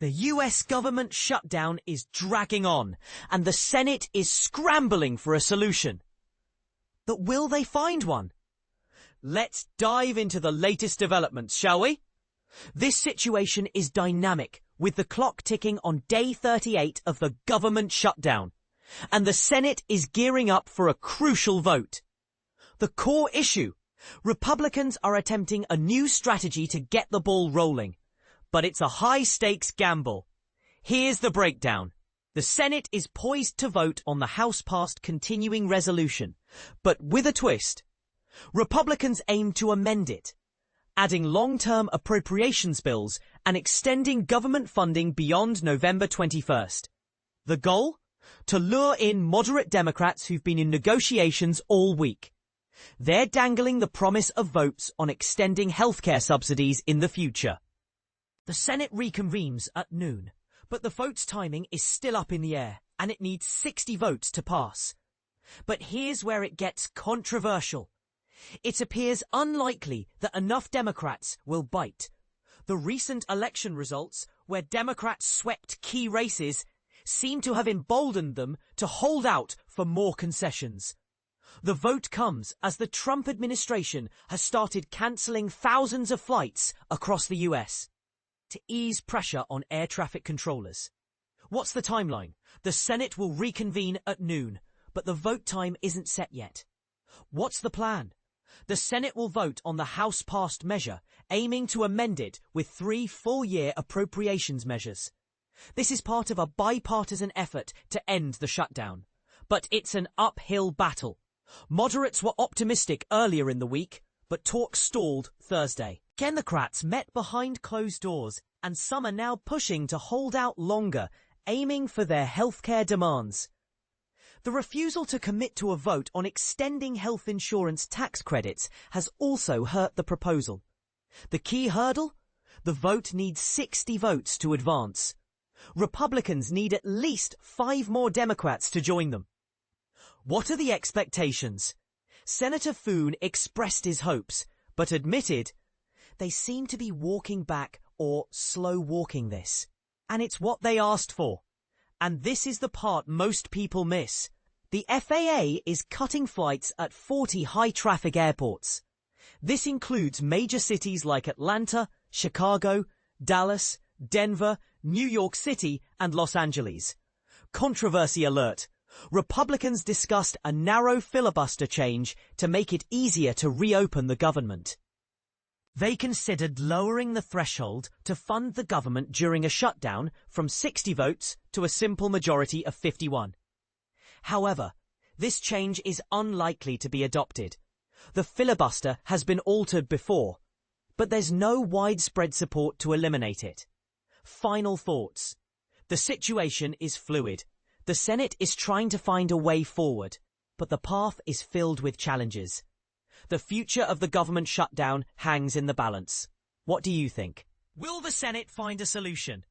The US government shutdown is dragging on, and the Senate is scrambling for a solution. But will they find one? Let's dive into the latest developments, shall we? This situation is dynamic, with the clock ticking on day 38 of the government shutdown, and the Senate is gearing up for a crucial vote. The core issue: Republicans are attempting a new strategy to get the ball rolling. But it's a high-stakes gamble. Here's the breakdown. The Senate is poised to vote on the House-passed continuing resolution, but with a twist. Republicans aim to amend it, adding long-term appropriations bills and extending government funding beyond November 21st. The goal? To lure in moderate Democrats who've been in negotiations all week. They're dangling the promise of votes on extending healthcare subsidies in the future. The Senate reconvenes at noon, but the vote's timing is still up in the air, and it needs 60 votes to pass. But here's where it gets controversial. It appears unlikely that enough Democrats will bite. The recent election results, where Democrats swept key races, seem to have emboldened them to hold out for more concessions. The vote comes as the Trump administration has started cancelling thousands of flights across the US. To ease pressure on air traffic controllers. What's the timeline? The Senate will reconvene at noon, but the vote time isn't set yet. What's the plan? The Senate will vote on the House-passed measure, aiming to amend it with 3 full-year appropriations measures. This is part of a bipartisan effort to end the shutdown. But it's an uphill battle. Moderates were optimistic earlier in the week, but talks stalled Thursday. Democrats met behind closed doors, and some are now pushing to hold out longer, aiming for their healthcare demands. The refusal to commit to a vote on extending health insurance tax credits has also hurt the proposal. The key hurdle? The vote needs 60 votes to advance. Republicans need at least 5 more Democrats to join them. What are the expectations? Senator Foon expressed his hopes, but admitted they seem to be walking back or slow walking this. And it's what they asked for. And this is the part most people miss. The FAA is cutting flights at 40 high-traffic airports. This includes major cities like Atlanta, Chicago, Dallas, Denver, New York City, and Los Angeles. Controversy alert. Republicans discussed a narrow filibuster change to make it easier to reopen the government. They considered lowering the threshold to fund the government during a shutdown from 60 votes to a simple majority of 51. However, this change is unlikely to be adopted. The filibuster has been altered before, but there's no widespread support to eliminate it. Final thoughts. The situation is fluid. The Senate is trying to find a way forward, but the path is filled with challenges. The future of the government shutdown hangs in the balance. What do you think? Will the Senate find a solution?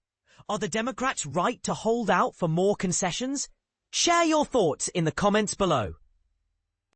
Are the Democrats right to hold out for more concessions? Share your thoughts in the comments below.